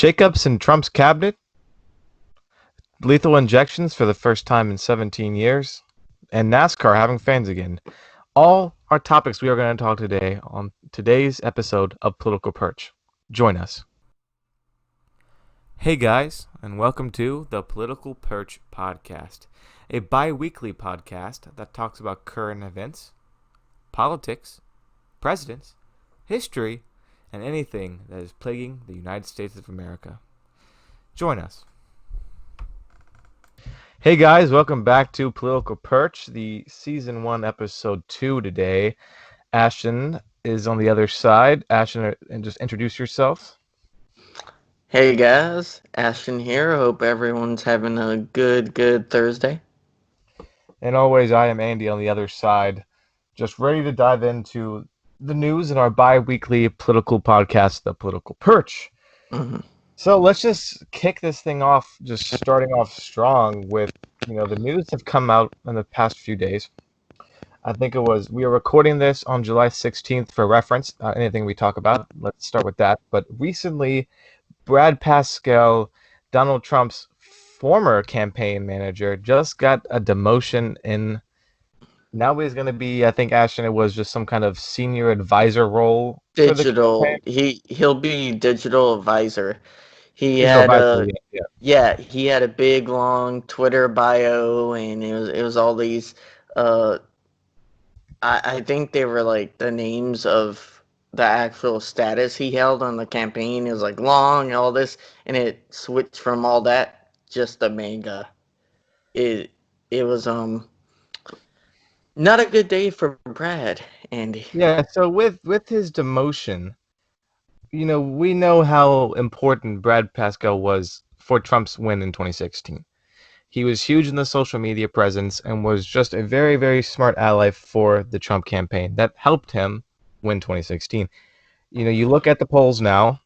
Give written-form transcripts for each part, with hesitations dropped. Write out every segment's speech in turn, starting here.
Shakeups in Trump's cabinet, lethal injections for the first time in 17 years, and NASCAR having fans again. All are topics we are going to talk today on today's episode of Political Perch. Join us. Hey guys, and welcome to the Political Perch podcast, a bi-weekly podcast that talks about current events, politics, presidents, history, and anything that is plaguing the United States of America. Join us. Hey guys, welcome back to Political Perch, the Season 1, Episode 2 today. Ashton is on the other side. Ashton, and just introduce yourself. Hey guys, Ashton here. Hope everyone's having a good Thursday. And always, I am Andy on the other side, just ready to dive into the news in our bi-weekly political podcast, The Political Perch. hmm So let's just kick this thing off, just starting off strong with, the news have come out in the past few days. I think we are recording this on July 16th for reference. Anything we talk about, let's start with that. But recently, Brad Parscale, Donald Trump's former campaign manager, just got a demotion in. Now he's going to be, I think, Ashton, it was just some kind of senior advisor role for the campaign. He'll be digital advisor. He Digital had advisor, a yeah. he had a big long Twitter bio, and it was all these. Uh, I think they were like the names of the actual status he held on the campaign. It was like long, all this, and it switched from all that just to manga. It it was Not a good day for Brad, Andy. Yeah, so with his demotion, we know how important Brad Parscale was for Trump's win in 2016. He was huge in the social media presence and was just a very, very smart ally for the Trump campaign that helped him win 2016. You look at the polls now,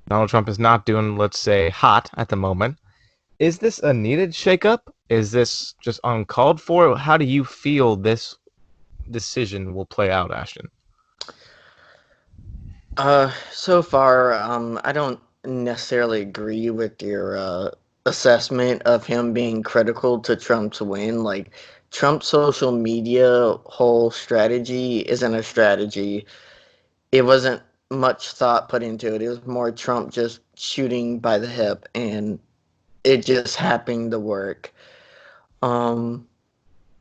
Donald Trump is not doing, let's say, hot at the moment. Is this a needed shakeup? Is this just uncalled for? How do you feel this decision will play out, Ashton? So far, I don't necessarily agree with your assessment of him being critical to Trump's win. Like, Trump's social media whole strategy isn't a strategy. It wasn't much thought put into it. It was more Trump just shooting by the hip, and it just happened to work. Um,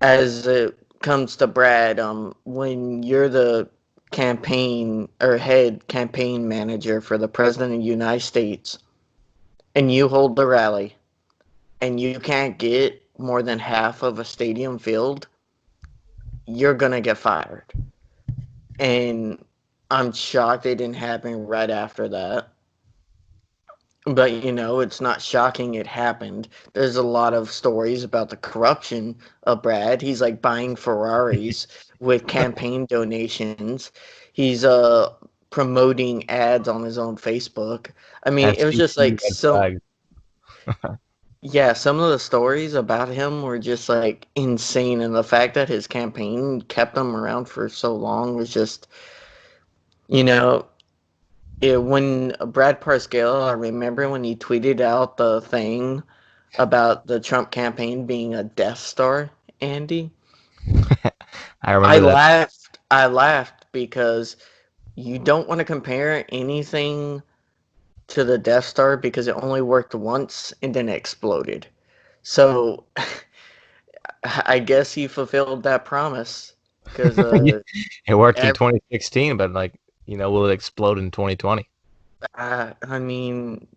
as it comes to Brad, when you're the campaign or head campaign manager for the president of the United States and you hold the rally and you can't get more than half of a stadium filled, you're going to get fired. And I'm shocked it didn't happen right after that. But it's not shocking it happened. There's a lot of stories about the corruption of Brad. He's like buying Ferraris with campaign donations. He's promoting ads on his own Facebook. I mean, it was just FCC like red flag. some of the stories about him were just like insane, and the fact that his campaign kept him around for so long was just, you know, when Brad Parscale, I remember when he tweeted out the thing about the Trump campaign being a Death Star, Andy. I I remember that. laughed. I laughed because you don't want to compare anything to the Death Star because it only worked once and then it exploded. So I guess he fulfilled that promise because It worked in ev- 2016, but will it explode in 2020? I mean,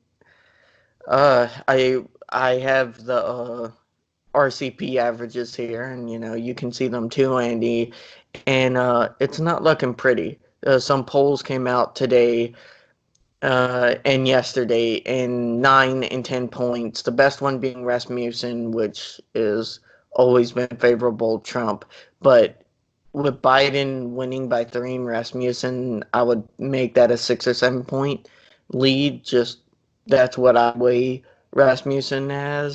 I have the RCP averages here, and you can see them too, Andy. And it's not looking pretty. Some polls came out today and yesterday, and 9 and 10 points. The best one being Rasmussen, which is always been favorable Trump. But with Biden winning by 3 and Rasmussen, I would make that a 6 or 7 point lead. Just that's what I weigh Rasmussen as.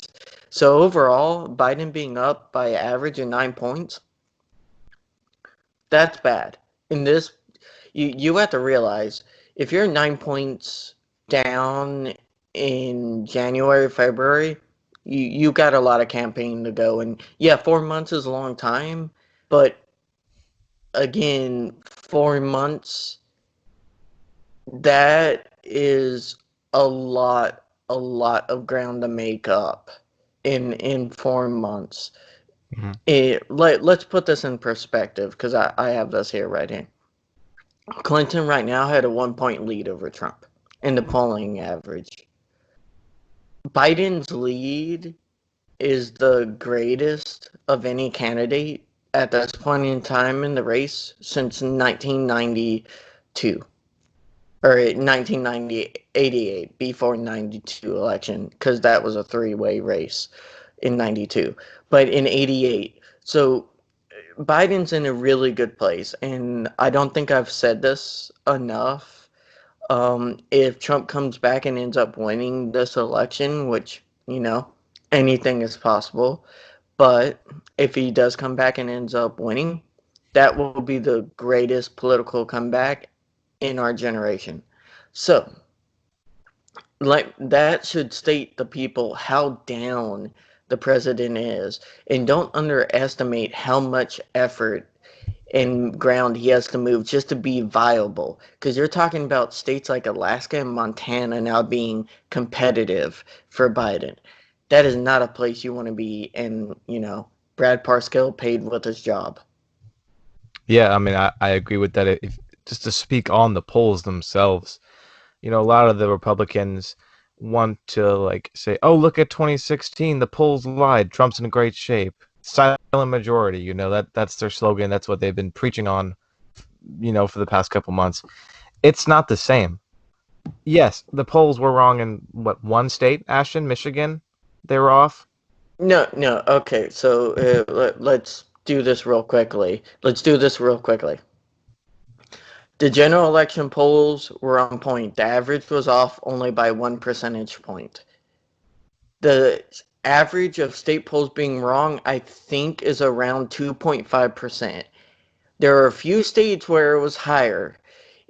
So overall, Biden being up by average of 9 points, that's bad. In this, you have to realize if you're 9 points down in January, February, you got a lot of campaign to go. And yeah, 4 months is a long time, but again, 4 months, that is a lot of ground to make up in 4 months. Hmm. Let's put this in perspective because I have this here right here. Clinton right now had a 1 point lead over Trump in the polling average. Biden's lead is the greatest of any candidate at this point in time in the race since 1992 or 1988 before 92 election, because that was a three-way race in 92, but in 88. So Biden's in a really good place, and I don't think I've said this enough. If Trump comes back and ends up winning this election, which, anything is possible, but if he does come back and ends up winning, that will be the greatest political comeback in our generation. So, like, that should state the people how down the president is, and don't underestimate how much effort and ground he has to move just to be viable. Because you're talking about states like Alaska and Montana now being competitive for Biden. That is not a place you want to be, and Brad Parscale paid with his job. Yeah, I mean, I agree with that. Just to speak on the polls themselves, a lot of the Republicans want to like say, "Oh, look at 2016, the polls lied. Trump's in great shape. Silent majority." That's their slogan. That's what they've been preaching on, for the past couple months. It's not the same. Yes, the polls were wrong in what one state, Ashton, Michigan. They were off. No, no. Okay, so let's do this real quickly. The general election polls were on point. The average was off only by 1 percentage point. The average of state polls being wrong, I think, is around 2.5%. There are a few states where it was higher.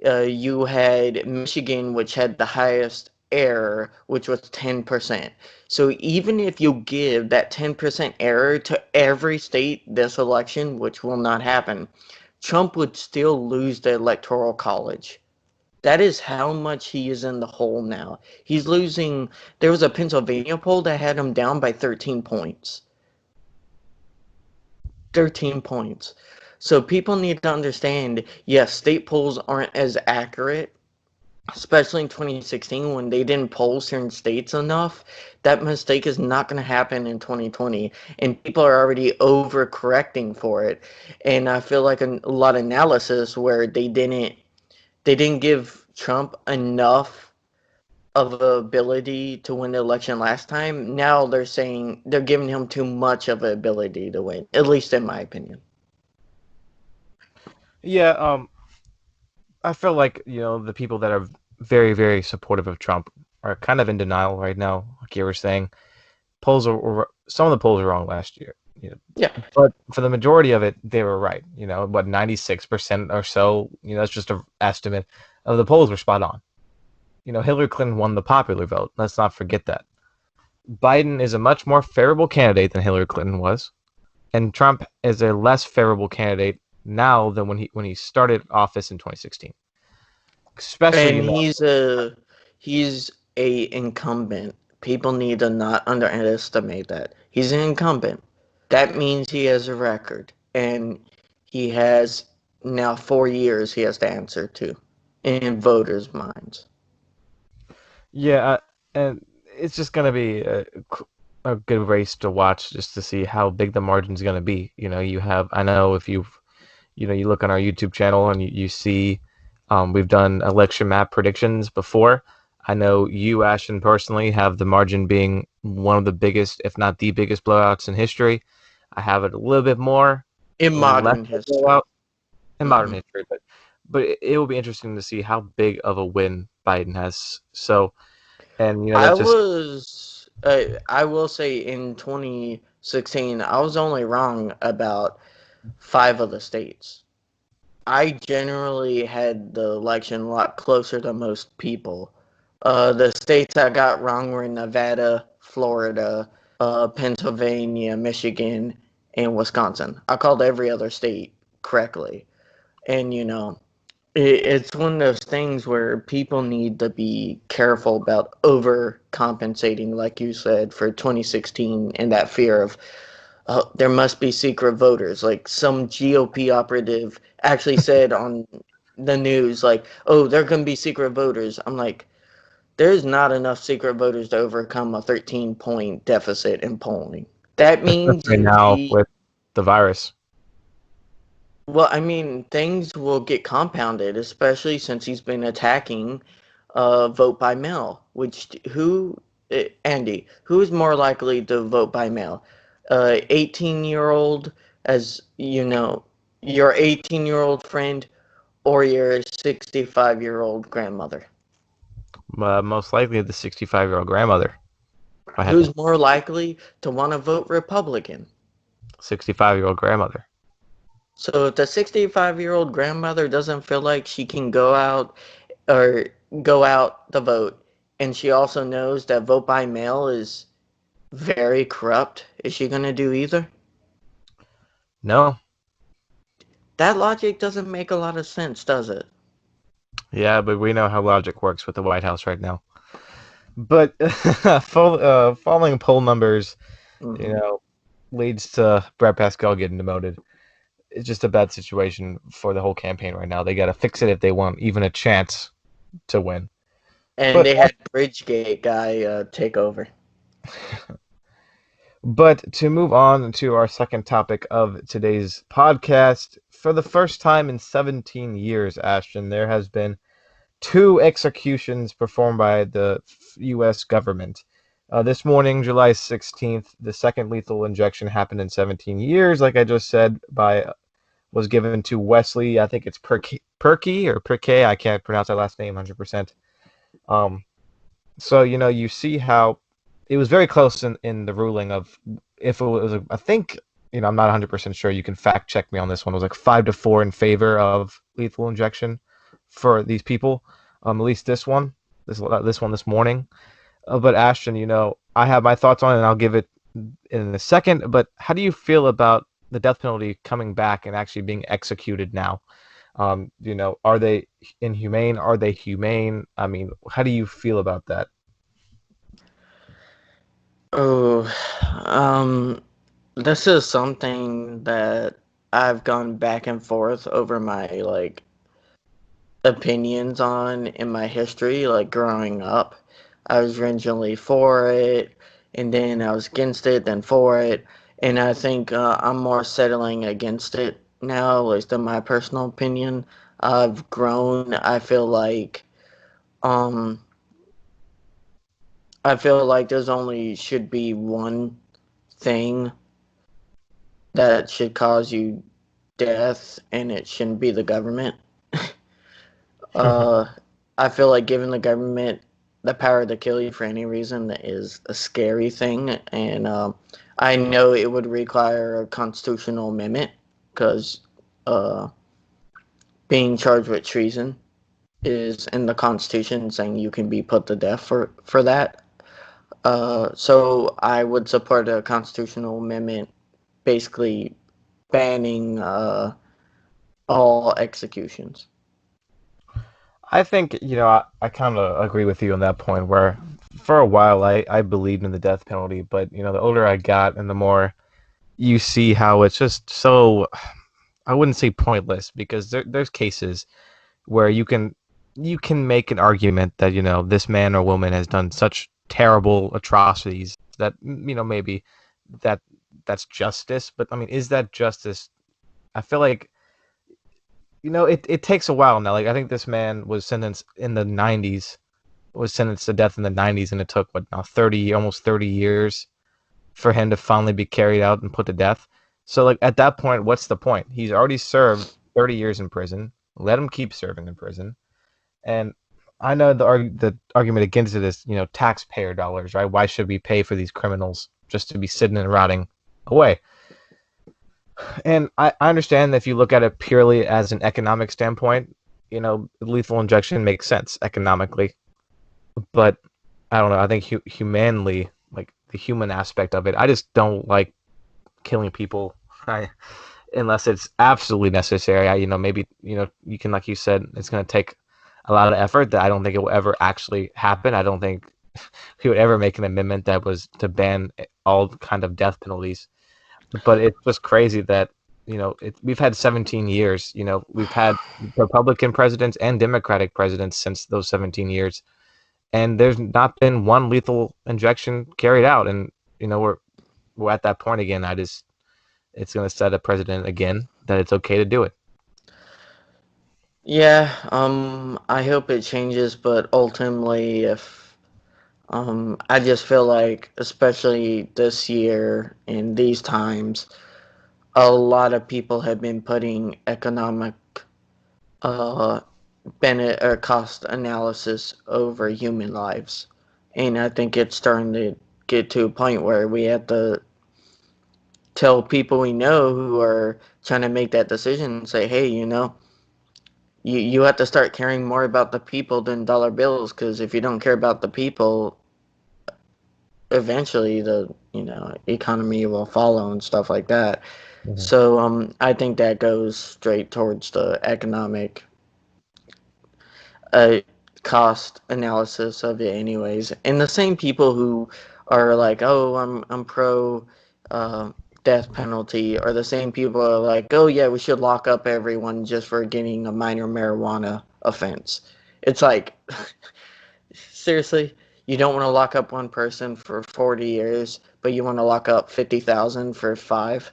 You had Michigan, which had the highest error, which was 10%. So even if you give that 10% error to every state this election, which will not happen, Trump would still lose the Electoral College. That is how much he is in the hole now. He's losing. There was a Pennsylvania poll that had him down by 13 points. 13 points. So people need to understand, yes, state polls aren't as accurate, especially in 2016 when they didn't poll certain states enough. That mistake is not going to happen in 2020, and people are already overcorrecting for it. And I feel like a lot of analysis where they didn't give Trump enough of ability to win the election last time. Now they're saying they're giving him too much of an ability to win, at least in my opinion. Yeah, I feel like the people that are very, very supportive of Trump are kind of in denial right now, like you were saying. Some of the polls were wrong last year, Yeah. but for the majority of it, they were right. What 96% or so. That's just an estimate of the polls were spot on. Hillary Clinton won the popular vote. Let's not forget that. Biden is a much more favorable candidate than Hillary Clinton was, and Trump is a less favorable candidate now than when he started office in 2016. Especially, And he's a incumbent. People need to not underestimate that. He's an incumbent. That means he has a record, and he has now 4 years he has to answer to in voters' minds. yeah, and it's just gonna be a good race to watch just to see how big the margin's gonna be. I know if you look on our YouTube channel and you see, we've done election map predictions before. I know you, Ashton, personally have the margin being one of the biggest, if not the biggest blowouts in history. I have it a little bit more, In less modern of a history. blowout in modern Hmm. history, but it will be interesting to see how big of a win Biden has. So, and I that just was, I will say in 2016, I was only wrong about five of the states. I generally had the election a lot closer to most people. The states I got wrong were Nevada, Florida, Pennsylvania, Michigan, and Wisconsin. I called every other state correctly. And, it's one of those things where people need to be careful about overcompensating, like you said, for 2016 and that fear of there must be secret voters. Like some GOP operative actually said on the news, like, oh, there can be secret voters. I'm like, there's not enough secret voters to overcome a 13-point deficit in polling. That means Right now with the virus. well, I mean, things will get compounded, especially since he's been attacking vote by mail. Andy, who is more likely to vote by mail? 18-year-old, as you know, your 18-year-old friend, or your 65-year-old grandmother? Most likely the 65-year-old grandmother. If I had to, Who's more likely to want to vote Republican? 65-year-old grandmother. So if the 65-year-old grandmother doesn't feel like she can or go out to vote, and she also knows that vote by mail is very corrupt, is she going to do either? No. That logic doesn't make a lot of sense, does it? Yeah, but we know how logic works with the White House right now. But falling poll numbers, you Hmm. know, leads to Brad Parscale getting demoted. It's just a bad situation for the whole campaign right now. They got to fix it if they want even a chance to win. And But they had Bridgegate guy take over. But to move on to our second topic of today's podcast, for the first time in 17 years, Ashton, there has been two executions performed by the U.S. government. This morning, July 16th, the second lethal injection happened in 17 years, like I just said, was given to Wesley. I think it's Perky. I can't pronounce that last name 100%. Um, so you see how it was very close in the ruling of if it was. I think I'm not 100% sure. You can fact check me on this one. It was like 5-4 in favor of lethal injection for these people. At least this one this morning. But Ashton, I have my thoughts on it, and I'll give it in a second. But how do you feel about the death penalty coming back and actually being executed now? Are they inhumane? Are they humane? I mean, how do you feel about that? Oh, this is something that I've gone back and forth over my opinions on in my history, like growing up. I was originally for it, and then I was against it, then for it, and I think I'm more settling against it now, at least in my personal opinion. I've grown. Um, I feel like there's only should be one thing that should cause you death, and it shouldn't be the government. Uh, I feel like giving the government the power to kill you for any reason is a scary thing, and I know it would require a constitutional amendment because uh, being charged with treason is in the Constitution, saying you can be put to death for that. So I would support a constitutional amendment, basically banning all executions. I think, I kind of agree with you on that point where for a while I believed in the death penalty, but, the older I got and the more you see how it's just so, I wouldn't say pointless because there's cases where you can make an argument that, this man or woman has done such terrible atrocities that, maybe that that's justice. But I mean, is that justice? I feel like it takes a while now. Like I think this man was sentenced in the 90s, was sentenced to death in the 90s, and it took what now 30, almost 30 years for him to finally be carried out and put to death. So like at that point, what's the point? He's already served 30 years in prison. Let him keep serving in prison. And I know the argument against it is taxpayer dollars, right? Why should we pay for these criminals just to be sitting and rotting away? And I understand that if you look at it purely as an economic standpoint, lethal injection makes sense economically. but I don't know. I think humanly, like the human aspect of it, I just don't like killing people. Unless it's absolutely necessary. Maybe you can, like you said, it's going to take a lot of effort that I don't think it will ever actually happen. I don't think he would ever make an amendment that was to ban all kind of death penalties. But it's just crazy that we've had 17 years. We've had Republican presidents and Democratic presidents since those 17 years, and there's not been one lethal injection carried out. And we're at that point again. It's going to set a precedent again that it's okay to do it. Yeah, I hope it changes, but ultimately, if I just feel like, especially this year in these times, a lot of people have been putting economic uh benefit or cost analysis over human lives, and I think it's starting to get to a point where we have to tell people we know who are trying to make that decision and say, hey, you have to start caring more about the people than dollar bills, because if you don't care about the people, eventually the economy will follow and stuff like that. Mhm. So I think that goes straight towards the economic uh, cost analysis of it anyways. And the same people who are like, oh, I'm pro uh, death penalty, are the same people who are like, oh yeah, we should lock up everyone just for getting a minor marijuana offense. It's like, seriously, you don't want to lock up one person for 40 years, but you want to lock up 50,000 for 5?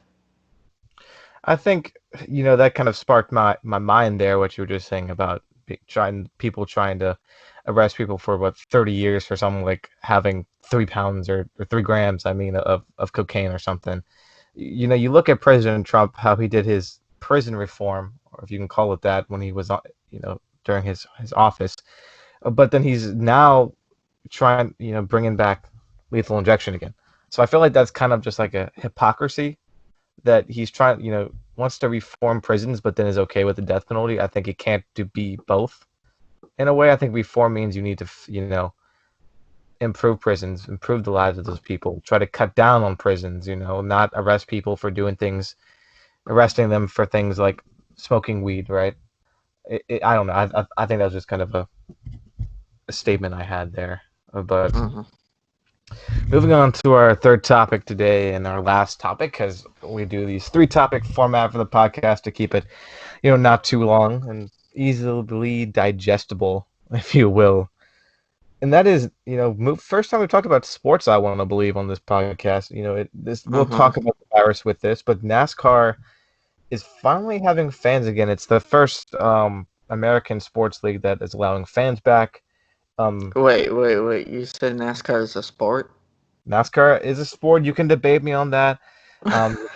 I think that kind of sparked my mind there. What you were just saying about trying to arrest people for what 30 years for something like having 3 pounds or 3 grams. I mean, of cocaine or something. You look at President Trump, how he did his prison reform, or if you can call it that, when he was during his office. But then he's now trying bringing back lethal injection again. So I feel like that's kind of just like a hypocrisy that he's trying, wants to reform prisons, but then is okay with the death penalty. I think it can't be both. In a way, I think reform means you need to, improve prisons, improve the lives of those people, try to cut down on prisons, not arrest people for doing things, arresting them for things like smoking weed, right? I don't know. I think that was just kind of a statement I had there. But Mm-hmm. moving on to our third topic today and our last topic, because we do these three topic format for the podcast to keep it not too long and easily digestible, if you will. And that is, first time we talked about sports, I want to believe on this podcast. We'll Mm-hmm. talk about the virus with this, but NASCAR is finally having fans again. It's the first American sports league that is allowing fans back. Um, Wait. You said NASCAR is a sport? NASCAR is a sport. You can debate me on that.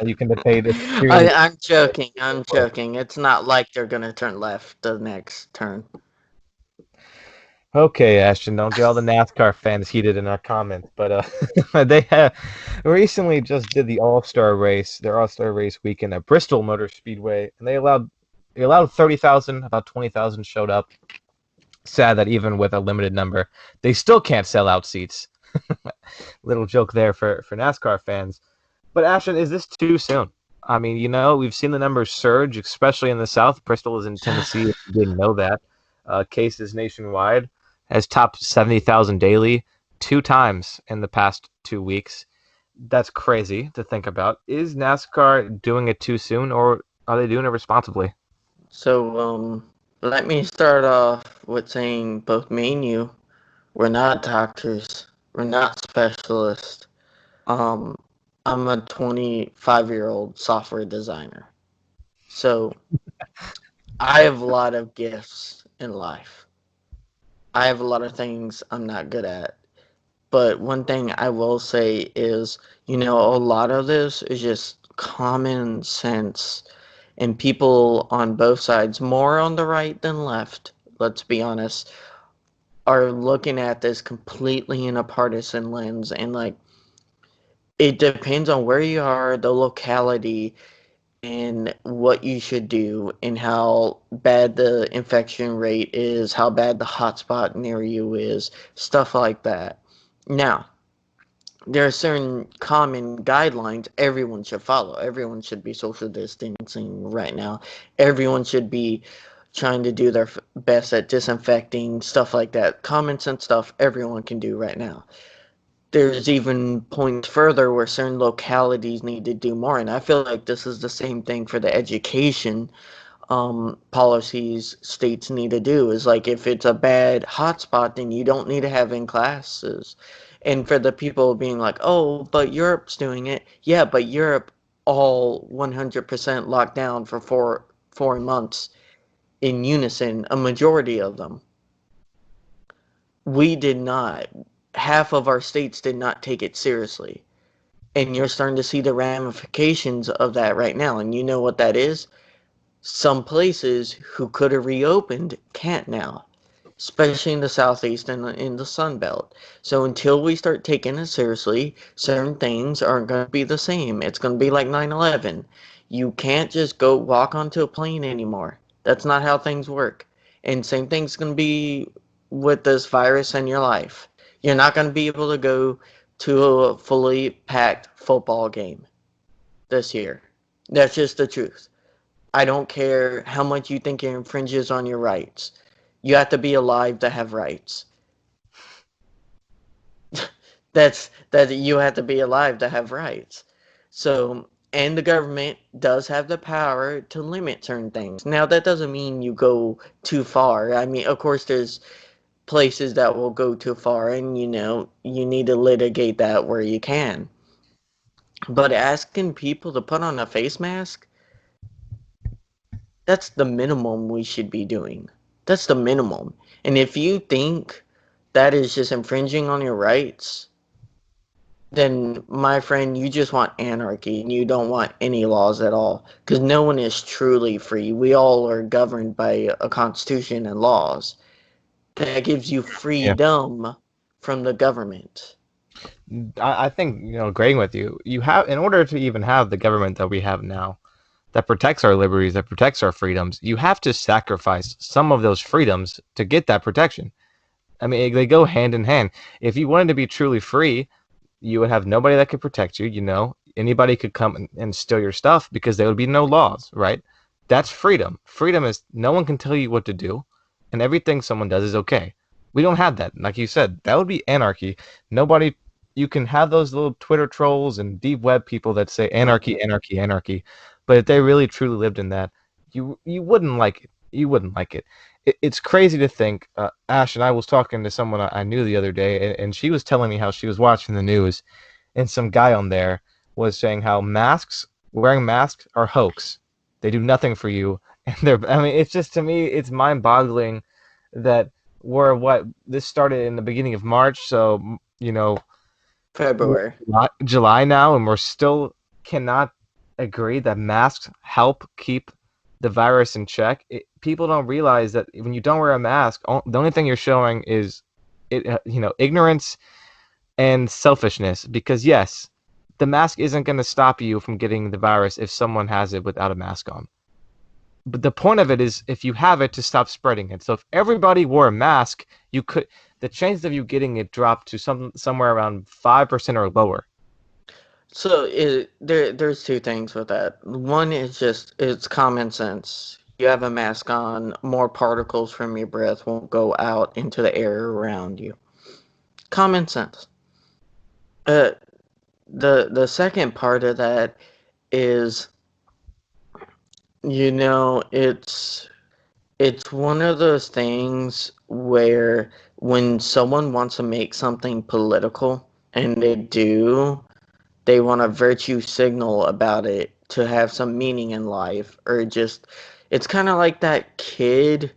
You can debate if cheerleading. I'm joking. I'm joking. It's not like they're gonna turn left the next turn. Okay, Ashton, don't get all the NASCAR fans heated in our comments, but they have recently just did the their All Star race weekend at Bristol Motor Speedway, and they allowed 30,000, about 20,000 showed up. Sad that even with a limited number, they still can't sell out seats. Little joke there for NASCAR fans. But Ashton, is this too soon? I mean, we've seen the numbers surge, especially in the South. Bristol is in Tennessee. If you didn't know that, cases nationwide has topped 70,000 daily 2 times in the past 2 weeks. That's crazy to think about. Is NASCAR doing it too soon, or are they doing it responsibly? So let me start off with saying both me and you, we're not doctors. We're not specialists. Um, I'm a 25-year-old software designer. So I have a lot of gifts in life. I have a lot of things I'm not good at. But one thing I will say is, a lot of this is just common sense. And people on both sides, more on the right than left, let's be honest, are looking at this completely in a partisan lens. And like, it depends on where you are, the locality. and what you should do and how bad the infection rate is, how bad the hotspot near you is, stuff like that. Now, there are certain common guidelines everyone should follow. Everyone should be social distancing right now. Everyone should be trying to do their best at disinfecting, stuff like that. Common sense stuff everyone can do right now. There's even points further where certain localities need to do more, and I feel like this is the same thing for the education policies states need to do. Is like, if it's a bad hotspot, then you don't need to have in classes. And for the people being like, oh, but Europe's doing it. Yeah, but Europe all 100% locked down for four months in unison, a majority of them. We did not. Half of our states did not take it seriously. And you're starting to see the ramifications of that right now. And you know what that is? Some places who could have reopened can't now, especially in the southeast and in the sun belt. So until we start taking it seriously, certain things aren't going to be the same. It's going to be like 9/11. You can't just go walk onto a plane anymore. That's not how things work. And same thing's going to be with this virus in your life. You're not going to be able to go to a fully packed football game this year. That's just the truth. I don't care how much you think it infringes on your rights. You have to be alive to have rights. That you have to be alive to have rights. So, and the government does have the power to limit certain things. Now, that doesn't mean you go too far. I mean, of course, there's places that will go too far, and you need to litigate that where you can. But asking people to put on a face mask, that's the minimum we should be doing. That's the minimum. And if you think that is just infringing on your rights, then my friend, you just want anarchy and you don't want any laws at all. Because no one is truly free. We all are governed by a constitution and laws that gives you Yeah. freedom from the government. I think, agreeing with you, in order to even have the government that we have now, that protects our liberties, that protects our freedoms, you have to sacrifice some of those freedoms to get that protection. I mean, they go hand in hand. If you wanted to be truly free, you would have nobody that could protect you. Anybody could come and steal your stuff because there would be no laws, right? That's freedom. Freedom is no one can tell you what to do, and everything someone does is okay. We don't have that. Like you said, that would be anarchy. Nobody, you can have those little Twitter trolls and deep web people that say anarchy, anarchy, anarchy, but if they really truly lived in that, you wouldn't like it. You wouldn't like it. It's crazy to think. Ash and I was talking to someone I knew the other day, and she was telling me how she was watching the news, and some guy on there was saying how wearing masks are hoax. They do nothing for you, and I mean, it's just, to me, it's mind-boggling that this started in the beginning of March, so we're February. July now, and we're still cannot agree that masks help keep the virus in check. People don't realize that when you don't wear a mask, the only thing you're showing is ignorance and selfishness. Because yes, the mask isn't going to stop you from getting the virus if someone has it without a mask on. But the point of it is, if you have it, to stop spreading it. So if everybody wore a mask, the chances of you getting it dropped to somewhere around 5% or lower. So there's two things with that. One is just it's common sense. You have a mask on, more particles from your breath won't go out into the air around you. Common sense. Uh, the second part of that is, it's one of those things where when someone wants to make something political, and they want a virtue signal about it to have some meaning in life, or just, it's kind of like that kid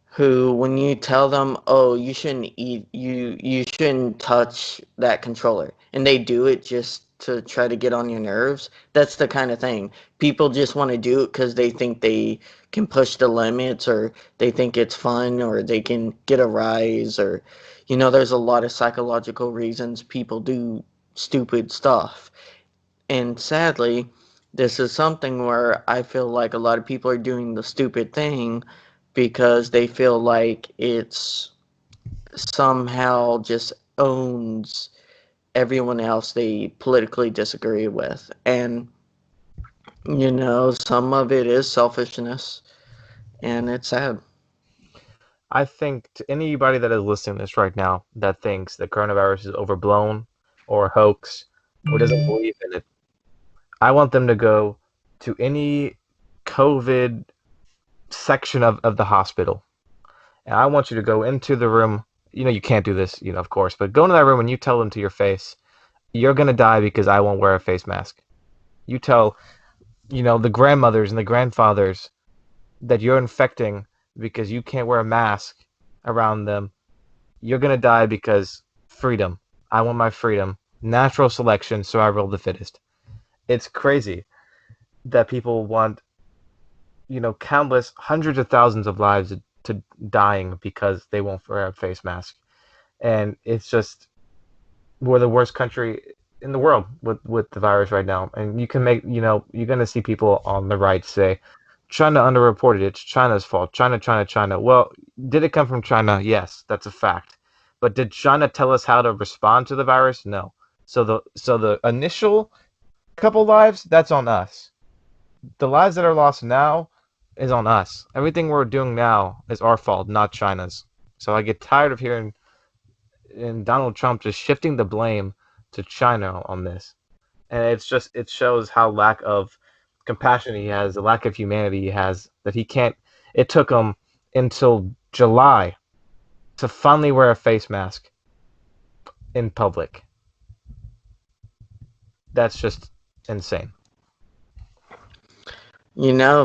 who, when you tell them, oh, you shouldn't eat, you shouldn't touch that controller, and they do it just to try to get on your nerves. That's the kind of thing. People just want to do it because they think they can push the limits, or they think it's fun, or they can get a rise, or there's a lot of psychological reasons people do stupid stuff. And sadly, This is something where I feel like a lot of people are doing the stupid thing because they feel like it's somehow just owns everyone else they politically disagree with. And, some of it is selfishness, and it's sad. I think to anybody that is listening to this right now that thinks that coronavirus is overblown or a hoax or doesn't believe in it, I want them to go to any COVID section of the hospital. And I want you to go into the room. You know, you can't do this, of course, but go into that room and you tell them to your face, you're going to die because I won't wear a face mask. You tell, the grandmothers and the grandfathers that you're infecting because you can't wear a mask around them. You're going to die because freedom. I want my freedom. Natural selection, survival of the fittest. It's crazy that people want, countless hundreds of thousands of lives to dying because they won't wear a face mask. And it's just, we're the worst country in the world with the virus right now. And you can make, you're going to see people on the right say, China underreported it. It's China's fault. China, China, China. Well, did it come from China? Yes, that's a fact. But did China tell us how to respond to the virus? No. So the initial couple lives, that's on us. The lives that are lost now is on us. Everything we're doing now is our fault, not China's. So I get tired of hearing Donald Trump just shifting the blame to China on this. And it shows how lack of compassion he has, the lack of humanity he has, that he can't. It took him until July to finally wear a face mask in public. That's just insane.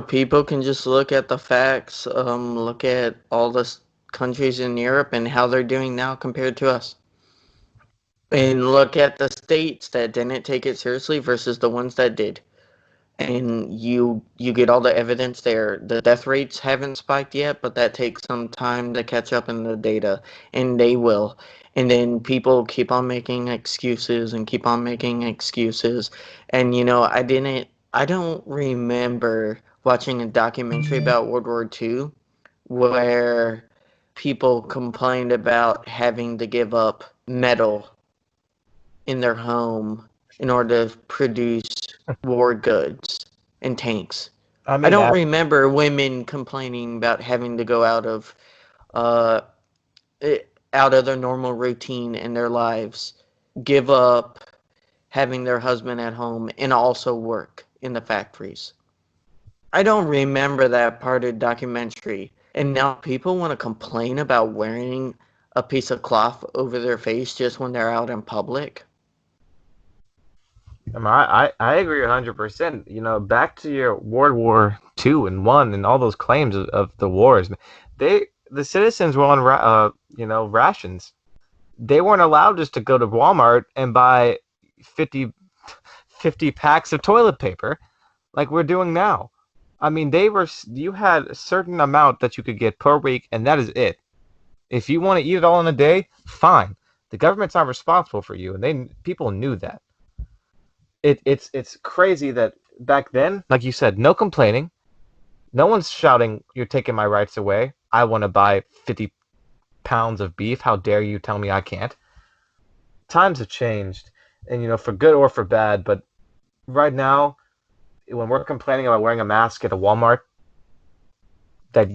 People can just look at the facts, look at all the countries in Europe and how they're doing now compared to us. And look at the states that didn't take it seriously versus the ones that did. And you get all the evidence there. The death rates haven't spiked yet, but that takes some time to catch up in the data, and they will. And then people keep on making excuses and keep on making excuses. And I don't remember watching a documentary about World War II where people complained about having to give up metal in their home in order to produce war goods and tanks. I I mean, don't remember women complaining about having to go uh, out of their normal routine in their lives, give up having their husband at home, and also work in the factories. I don't remember that part of the documentary. And now people want to complain about wearing a piece of cloth over their face just when they're out in public. I agree 100%. Back to your World War II and One and all those claims of the wars, the citizens were on rations. They weren't allowed just to go to Walmart and buy 50, 50 packs of toilet paper like we're doing now. I mean, you had a certain amount that you could get per week, and that is it. If you want to eat it all in a day, fine. The government's not responsible for you, and people knew that. It's crazy that back then, like you said, no complaining. No one's shouting, "You're taking my rights away. I want to buy 50 pounds of beef. How dare you tell me I can't?" Times have changed, and for good or for bad. But right now, when we're complaining about wearing a mask at a Walmart, that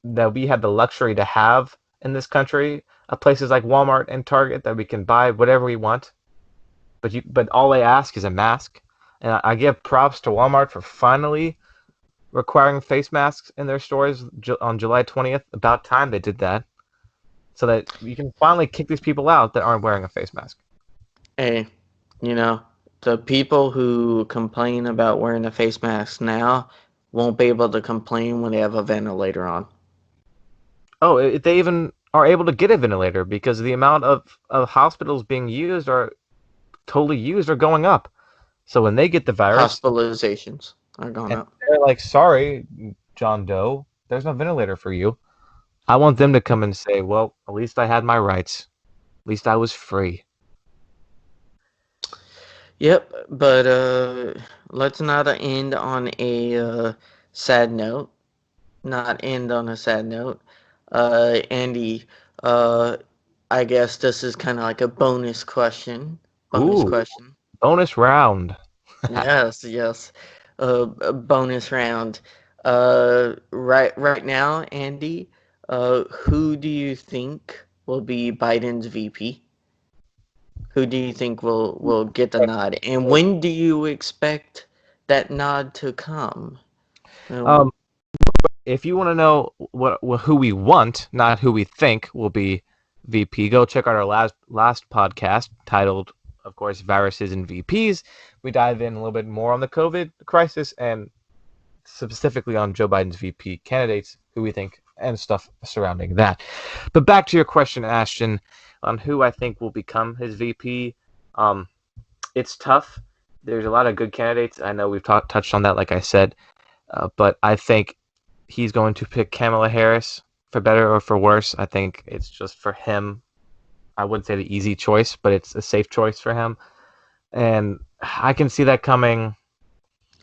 that we have the luxury to have in this country, places like Walmart and Target, that we can buy whatever we want. But all they ask is a mask, and I give props to Walmart for finally requiring face masks in their stores on July 20th. About time they did that, so that you can finally kick these people out that aren't wearing a face mask. Hey, you know, the people who complain about wearing a face mask now won't be able to complain when they have a ventilator on. Oh, they even are able to get a ventilator because the amount of hospitals being used are totally used or going up. So when they get the virus, Hospitalizations are going and up. they're like, "Sorry, John Doe, there's no ventilator for you." I want them to come and say, "Well, at least I had my rights. At least I was free." Yep, but let's not end on a sad note. Not end on a sad note. Andy, uh, I guess this is kind of like a bonus question. Bonus Ooh, question. bonus round. Yes, yes. A bonus round. Right now, Andy, who do you think will be Biden's VP? Who do you think will get the nod? And when do you expect that nod to come? Uh, Um, if you want to know who we want, not who we think will be VP, go check out our last podcast titled, of course, Viruses and VPs. We dive in a little bit more on the COVID crisis and specifically on Joe Biden's VP candidates, who we think, and stuff surrounding that. But back to your question, Ashton, on who I think will become his VP. Um, it's tough. There's a lot of good candidates. I know we've touched on that, like I said, but I think he's going to pick Kamala Harris for better or for worse. I think it's just for him. I wouldn't say the easy choice, but it's a safe choice for him. And I can see that coming.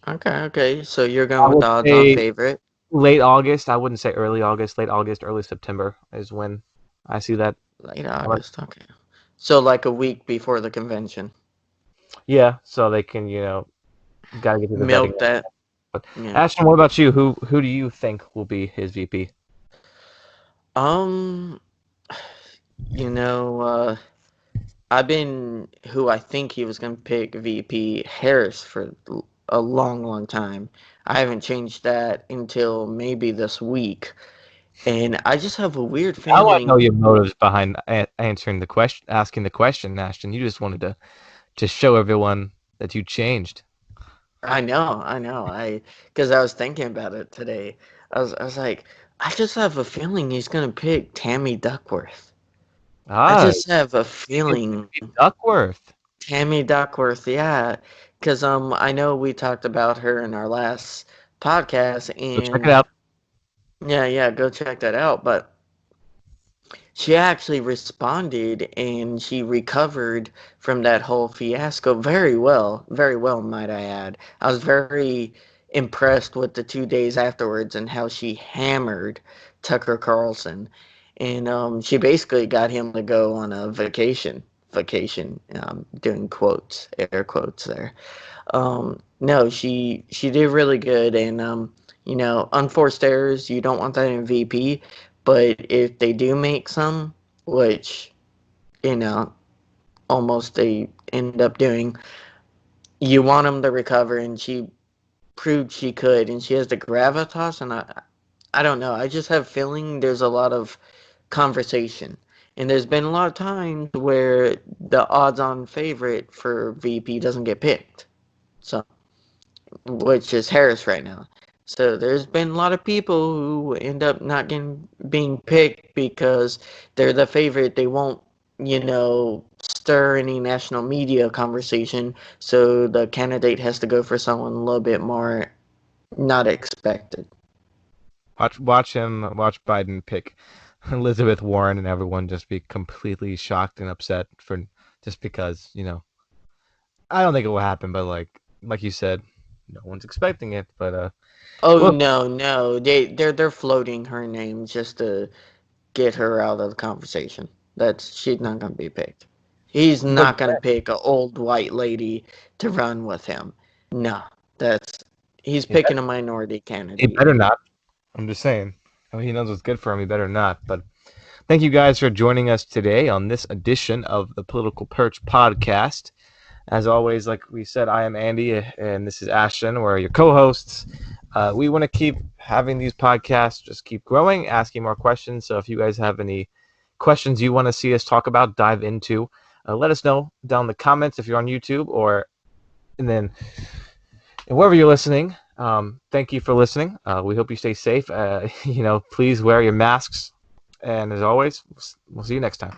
okay, okay. So you're going I with would the odds-on say favorite, late August. I wouldn't say early August. Late August, early September is when I see that. late August. Okay. So like a week before the convention. Yeah, so they can, gotta get through the vetting. Milk that. But Yeah. Ashton, what about you? Who do you think will be his VP? Um, you know, I've been who I think he was going to pick VP Harris for a long, long time. I haven't changed that until maybe this week. And I just have a weird Now I know feeling. your motives behind answering the question, asking the question, Ashton. You just wanted to show everyone that you changed. I know. Because I was thinking about it today. I was like, I just have a feeling he's going to pick Tammy Duckworth. I Ah, just have a thinking feeling Duckworth. Tammy Duckworth, yeah. Because I know we talked about her in our last podcast, Go check it and out. yeah, yeah, go check that out. But she actually responded and she recovered from that whole fiasco very well, might I add. I was very impressed with the 2 days afterwards and how she hammered Tucker Carlson. And she basically got him to go on a vacation, doing quotes, air quotes there. No, she did really good, and unforced errors, you don't want that in VP, but if they do make some, which you know almost they end up doing, you want them to recover, and she proved she could, and she has the gravitas, and I don't know, I just have a feeling there's a lot of conversation. And there's been a lot of times where the odds-on favorite for VP doesn't get picked. So which is Harris right now. So there's been a lot of people who end up not getting being picked because they're the favorite. They won't, stir any national media conversation. So the candidate has to go for someone a little bit more not expected. Watch Biden pick Elizabeth Warren, and everyone just be completely shocked and upset for just because I don't think it will happen, but like you said, no one's expecting it. But Oh well, no, no, they're floating her name just to get her out of the conversation. That's she's not gonna be picked. He's but not gonna pick an old white lady to run with him. No, that's he's he picking a minority candidate. better not. I'm just saying. I mean, he knows what's good for him. He better not. But thank you guys for joining us today on this edition of the Political Perch podcast. As always, like we said, I am Andy, and this is Ashton. We're your co-hosts. We want to keep having these podcasts, just keep growing, asking more questions. So if you guys have any questions you want to see us talk about, dive into, let us know down in the comments if you're on YouTube and then wherever you're listening. Thank you for listening. We hope you stay safe. Please wear your masks. And as always, we'll see you next time.